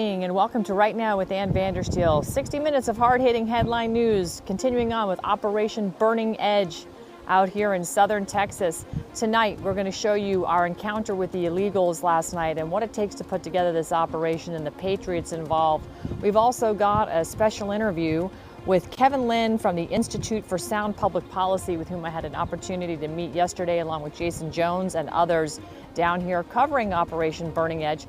And welcome to Right Now with Ann Vandersteel. 60 minutes of hard-hitting headline news, continuing on with Operation Burning Edge out here in southern Texas. Tonight, we're going to show you our encounter with the illegals last night and what it takes to put together this operation and the patriots involved. We've also got a special interview with Kevin Lynn from the Institute for Sound Public Policy, with whom I had an opportunity to meet yesterday, along with Jason Jones and others down here covering Operation Burning Edge.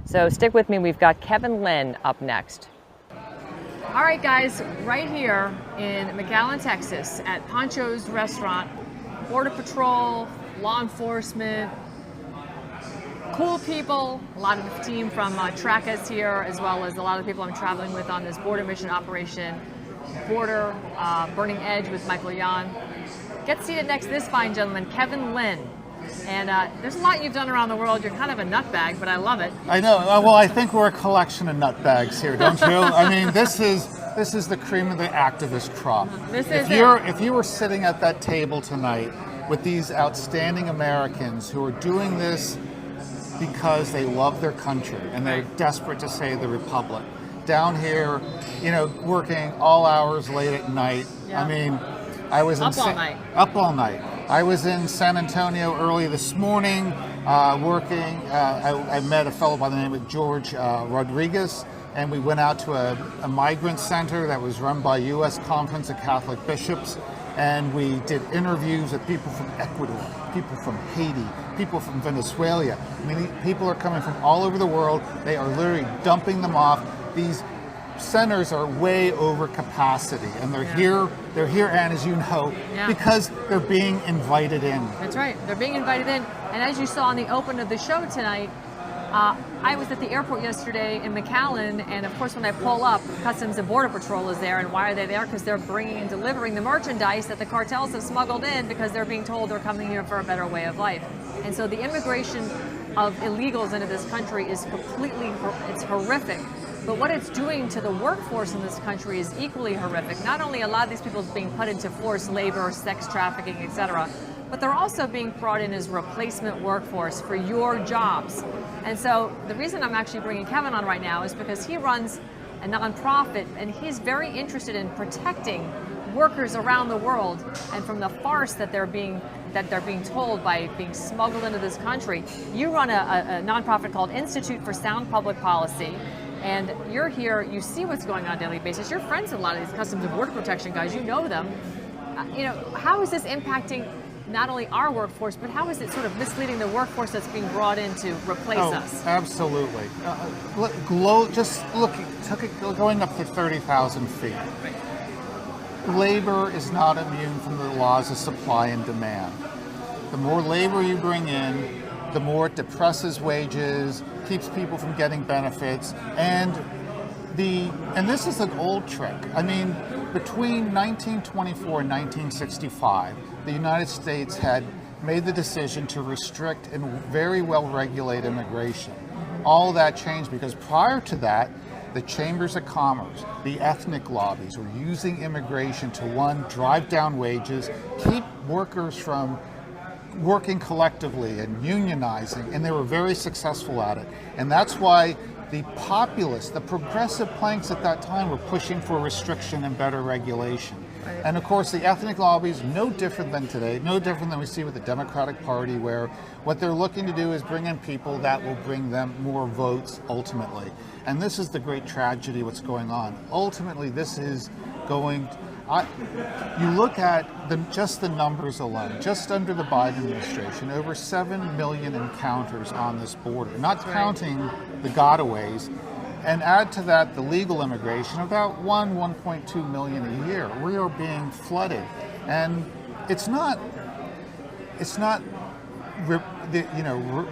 So stick with me, we've got Kevin Lynn up next. All right, guys, right here in McCallen, Texas, at Pancho's Restaurant, Border Patrol, law enforcement, cool people, a lot of the team from TRACA's here, as well as a lot of the people I'm traveling with on this border mission operation, Border Burning Edge with Michael Yan. Get seated next to this fine gentleman, Kevin Lynn. And there's a lot you've done around the world. You're kind of a nutbag, but I love it. I know. Well, I think we're a collection of nutbags here, don't you? I mean, this is the cream of the activist crop. If you were sitting at that table tonight with these outstanding Americans who are doing this because they love their country and they're desperate to save the republic, down here, you know, working all hours late at night. Yeah. I mean, I was up all night. I was in San Antonio early this morning working. I met a fellow by the name of George Rodriguez, and we went out to a migrant center that was run by U.S. Conference of Catholic Bishops, and we did interviews with people from Ecuador, people from Haiti, people from Venezuela. I mean, people are coming from all over the world. They are literally dumping them off. These centers are way over capacity, and they're here, Ann, as you know, because they're being invited in. That's right, they're being invited in. And as you saw in the open of the show tonight, I was at the airport yesterday in McCallen, and of course when I pull up, Customs and Border Patrol is there. And why are they there? Because they're bringing and delivering the merchandise that the cartels have smuggled in, because they're being told they're coming here for a better way of life. And so the immigration of illegals into this country is it's horrific. But what it's doing to the workforce in this country is equally horrific. Not only a lot of these people being put into forced labor, sex trafficking, etc., but they're also being brought in as replacement workforce for your jobs. And so the reason I'm actually bringing Kevin on right now is because he runs a nonprofit, and he's very interested in protecting workers around the world and from the farce that they're being told by being smuggled into this country. You run a nonprofit called Institute for Sound Public Policy. And you're here, you see what's going on a daily basis. You're friends with a lot of these Customs and Border Protection guys, you know them. You know, how is this impacting not only our workforce, but how is it sort of misleading the workforce that's being brought in to replace us? Absolutely. Just look, going up to 30,000 feet. Labor is not immune from the laws of supply and demand. The more labor you bring in, the more it depresses wages, keeps people from getting benefits, and this is an old trick. I mean, between 1924 and 1965, the United States had made the decision to restrict and very well regulate immigration. All that changed because prior to that, the chambers of commerce, the ethnic lobbies were using immigration to, one, drive down wages, keep workers from working collectively and unionizing, and they were very successful at it. And that's why the populists, the progressive planks at that time, were pushing for restriction and better regulation. Right. And of course, the ethnic lobbies, no different than today, no different than we see with the Democratic Party, where what they're looking to do is bring in people that will bring them more votes ultimately. And this is the great tragedy, what's going on. Ultimately, this is going you look at just the numbers alone, just under the Biden administration, over 7 million encounters on this border, not counting the gotaways, and add to that the legal immigration, about 1.2 million a year. We are being flooded, and it's not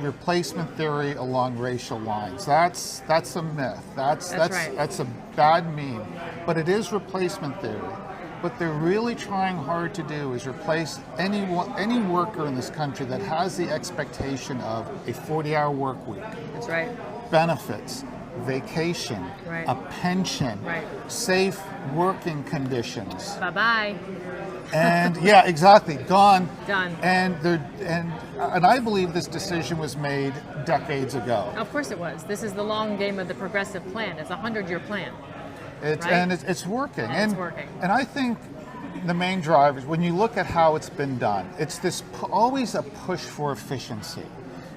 replacement theory along racial lines. That's a myth. That's a bad meme, but it is replacement theory. What they're really trying hard to do is replace any worker in this country that has the expectation of a 40-hour work week. That's right. Benefits, vacation, a pension, safe working conditions. Bye-bye. And yeah, exactly, gone. Done. And I believe this decision was made decades ago. Of course it was. This is the long game of the progressive plan. It's a 100-year plan. It's right? and it's working. And it's working. And I think the main drivers, when you look at how it's been done, it's this always a push for efficiency.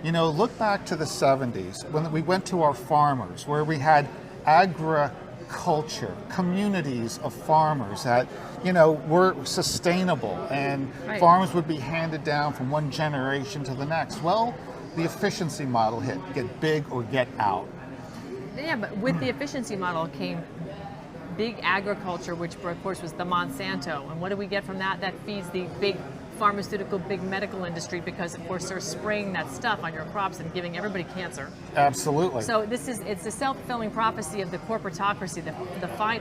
You know, look back to the 70s when we went to our farmers, where we had agriculture, communities of farmers that, you know, were sustainable, and right. farms would be handed down from one generation to the next. Well, the efficiency model hit, get big or get out. Yeah, but with the efficiency model came big agriculture, which of course was the Monsanto. And what do we get from that? That feeds the big pharmaceutical, big medical industry, because of course they're spraying that stuff on your crops and giving everybody cancer. Absolutely. So it's the self-fulfilling prophecy of the corporatocracy,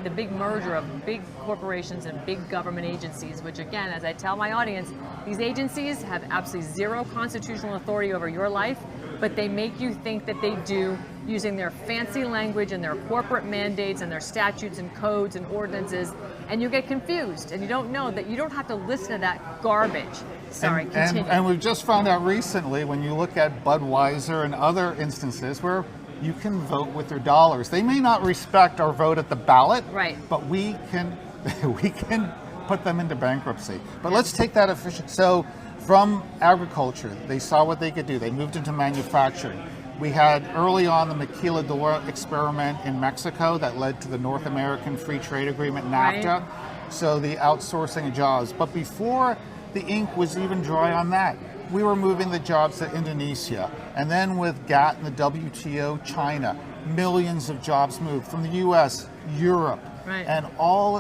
the big merger of big corporations and big government agencies, which again, as I tell my audience, these agencies have absolutely zero constitutional authority over your life, but they make you think that they do using their fancy language and their corporate mandates and their statutes and codes and ordinances, and you get confused and you don't know that you don't have to listen to that garbage. Sorry, continue. And we've just found out recently, when you look at Budweiser and other instances where you can vote with their dollars. They may not respect our vote at the ballot, right, but we can put them into bankruptcy. But let's take that efficient. So from agriculture, they saw what they could do. They moved into manufacturing. We had early on the maquiladora experiment in Mexico that led to the North American Free Trade Agreement, NAFTA. Right. So the outsourcing of jobs. But before the ink was even dry on that, we were moving the jobs to Indonesia. And then with GATT and the WTO, China, millions of jobs moved from the US, Europe. Right. And all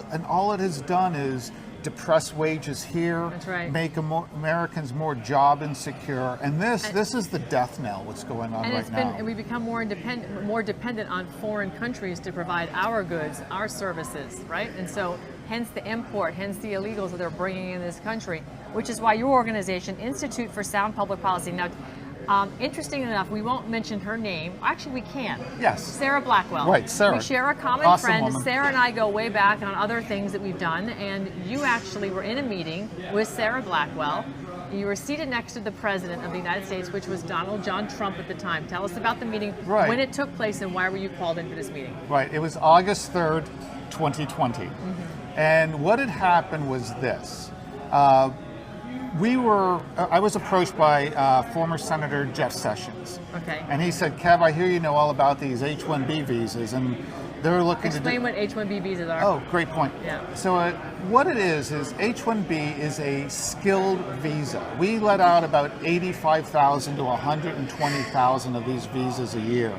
it has done is depress wages here, that's right, make Americans more job insecure, and this is the death knell. What's going on right now? And we become more dependent on foreign countries to provide our goods, our services, right? And so, hence the import, hence the illegals that they're bringing in this country, which is why your organization, Institute for Sound Public Policy. Now, interesting enough, we won't mention her name. Actually, we can. Yes. Sarah Blackwell. Right, Sarah. We share a common awesome friend. Woman. Sarah and I go way back on other things that we've done, and you actually were in a meeting with Sarah Blackwell. You were seated next to the President of the United States, which was Donald John Trump at the time. Tell us about the meeting, right, when it took place, and why were you called into this meeting? Right, it was August 3rd, 2020. And what had happened was this. I was approached by former Senator Jeff Sessions. Okay. And he said, Kev, I hear you know all about these H-1B visas, and they're looking Explain what H-1B visas are. Oh, great point. Yeah. So what it is H-1B is a skilled visa. We let out about 85,000 to 120,000 of these visas a year.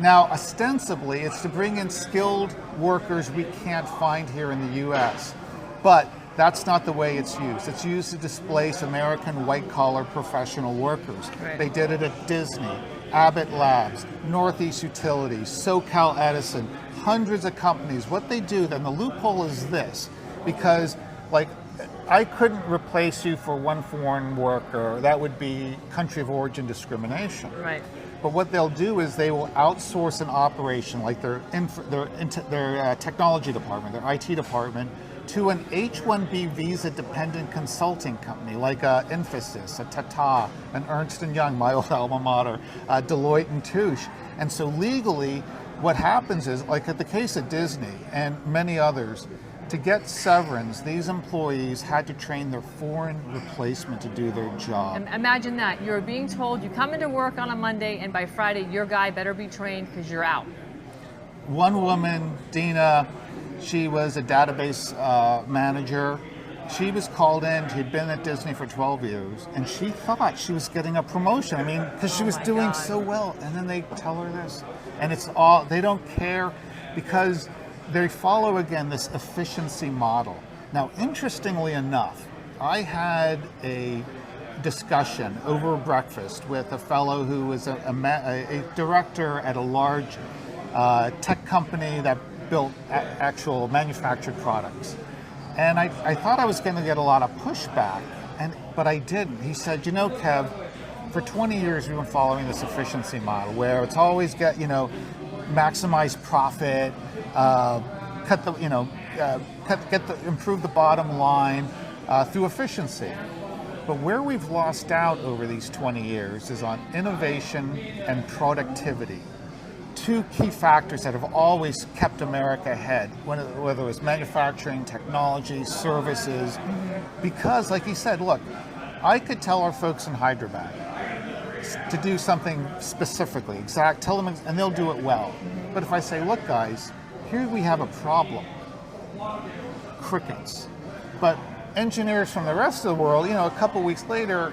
Now, ostensibly, it's to bring in skilled workers we can't find here in the U.S., but that's not the way it's used. It's used to displace American white-collar professional workers. Right. They did it at Disney, Abbott Labs, Northeast Utilities, SoCal Edison, hundreds of companies. What they do, then the loophole is this, because like I couldn't replace you for one foreign worker. That would be country of origin discrimination. Right. But what they'll do is they will outsource an operation like their technology department, their IT department, to an H-1B visa-dependent consulting company like Infosys, a Tata, an Ernst & Young, my old alma mater, Deloitte and Touche. And so legally, what happens is, like at the case of Disney and many others, to get severance, these employees had to train their foreign replacement to do their job. Imagine that. You're being told you come into work on a Monday, and by Friday, your guy better be trained because you're out. One woman, Dina, she was a database manager. She was called in. She'd been at Disney for 12 years, and she thought she was getting a promotion. I mean, because she was doing so well. And then they tell her this, and it's all, they don't care because they follow, again, this efficiency model. Now, interestingly enough, I had a discussion over breakfast with a fellow who was a director at a large tech company that built actual manufactured products. And I thought I was going to get a lot of pushback, but I didn't. He said, you know, Kev, for 20 years we've been following this efficiency model where it's always maximize profit, improve the bottom line, through efficiency. But where we've lost out over these 20 years is on innovation and productivity. Two key factors that have always kept America ahead, whether it was manufacturing, technology, services, because like you said, look, I could tell our folks in Hyderabad to do something specifically, tell them, and they'll do it well. But if I say, look guys, here we have a problem, crickets. But engineers from the rest of the world, a couple weeks later,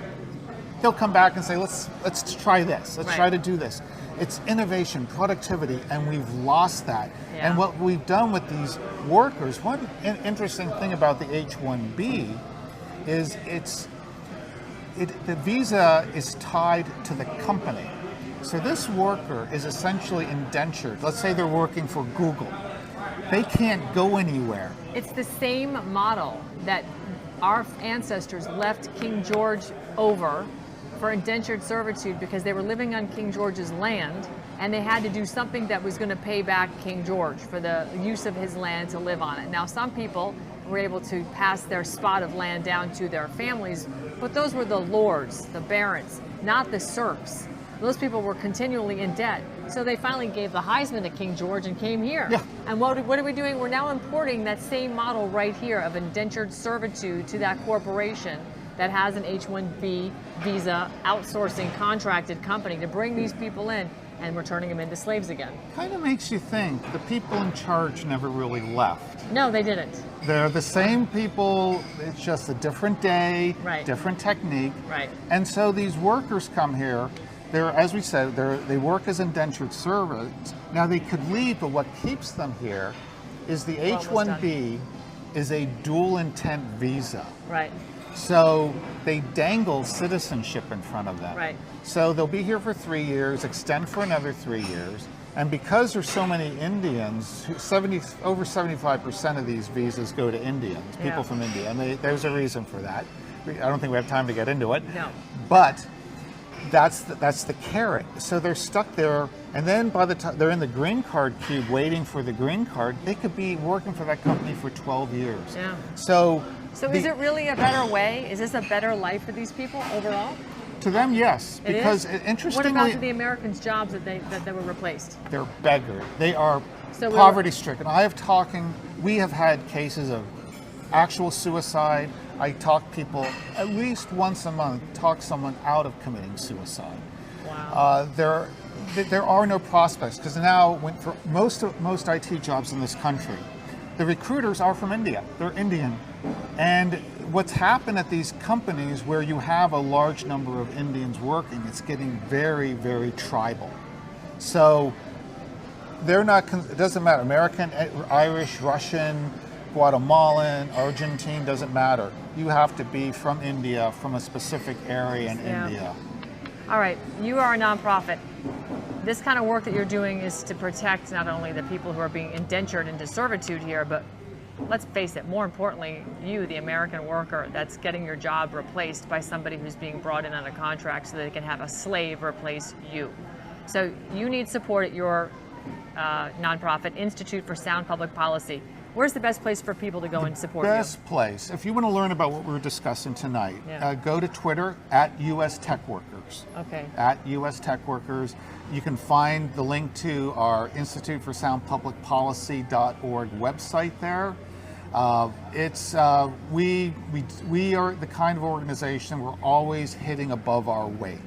they'll come back and say, let's try this, let's try to do this. It's innovation, productivity, and we've lost that. Yeah. And what we've done with these workers, one interesting thing about the H-1B is the visa is tied to the company. So this worker is essentially indentured. Let's say they're working for Google. They can't go anywhere. It's the same model that our ancestors left King George over for indentured servitude because they were living on King George's land and they had to do something that was going to pay back King George for the use of his land to live on it. Now, some people were able to pass their spot of land down to their families, but those were the lords, the barons, not the serfs. Those people were continually in debt. So they finally gave the Heisman to King George and came here. Yeah. And what are we doing? We're now importing that same model right here of indentured servitude to that corporation that has an H-1B visa outsourcing contracted company to bring these people in, and we're turning them into slaves again. Kind of makes you think the people in charge never really left. No, they didn't. They're the same people, it's just a different day, right. Different technique. Right. And so these workers come here, as we said, they work as indentured servants. Now they could leave, but what keeps them here is the H-1B is a dual intent visa. Right. So they dangle citizenship in front of them. Right. So they'll be here for 3 years, extend for another 3 years. And because there's so many Indians, over 75% of these visas go to Indians, people from India. And there's a reason for that. I don't think we have time to get into it. No. But that's the carrot. So they're stuck there, and then by the time they're in the green card queue waiting for the green card, they could be working for that company for 12 years. Yeah. So is it really a better way? Is this a better life for these people overall? To them, yes. Because interestingly, what about the Americans' jobs that were replaced? They're beggared. They are poverty-stricken. We have had cases of actual suicide. I talk people at least once a month, talk someone out of committing suicide. Wow. There are no prospects because now, for most IT jobs in this country, the recruiters are from India. They're Indian. And what's happened at these companies where you have a large number of Indians working, it's getting very, very tribal. So they're not, it doesn't matter, American, Irish, Russian, Guatemalan, Argentine, doesn't matter. You have to be from India, from a specific area in India. All right, you are a nonprofit. This kind of work that you're doing is to protect not only the people who are being indentured into servitude here, but let's face it, more importantly, you, the American worker, that's getting your job replaced by somebody who's being brought in on a contract so that they can have a slave replace you. So you need support at your nonprofit, Institute for Sound Public Policy. Where's the best place for people to go and support you? Best place, if you want to learn about what we're discussing tonight, go to Twitter at US Tech Workers. Okay. At US Tech Workers. You can find the link to our Institute for Sound Public Policy.org website there. We are the kind of organization we're always hitting above our weight.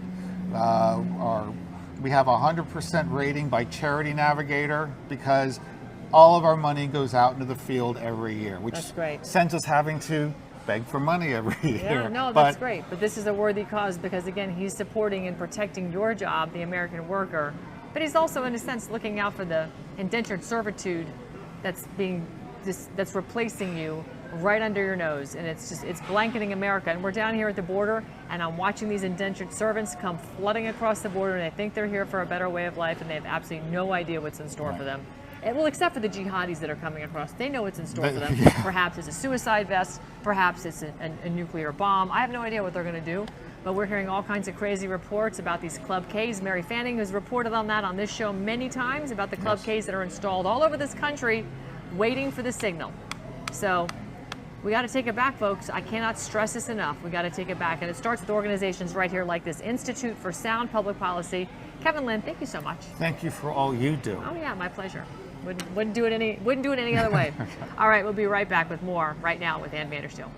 We have a 100% rating by Charity Navigator because all of our money goes out into the field every year, which sends us having to beg for money every year. Yeah, no, that's great. But this is a worthy cause because, again, he's supporting and protecting your job, the American worker. But he's also, in a sense, looking out for the indentured servitude that's replacing you right under your nose. And it's blanketing America. And we're down here at the border, and I'm watching these indentured servants come flooding across the border, and they think they're here for a better way of life, and they have absolutely no idea what's in store for them. Well, except for the jihadis that are coming across. They know what's in store for them. Perhaps it's a suicide vest, perhaps it's a nuclear bomb. I have no idea what they're going to do, but we're hearing all kinds of crazy reports about these Club Ks. Mary Fanning has reported on that on this show many times about the Club Ks that are installed all over this country waiting for the signal. So We got to take it back, folks. I cannot stress this enough. We got to take it back. And it starts with organizations right here like this Institute for Sound Public Policy. Kevin, Lynn, thank you so much. Thank you for all you do. Oh yeah, my pleasure. Wouldn't do it any other way. All right, we'll be right back with more right now with Ann Vanderseel.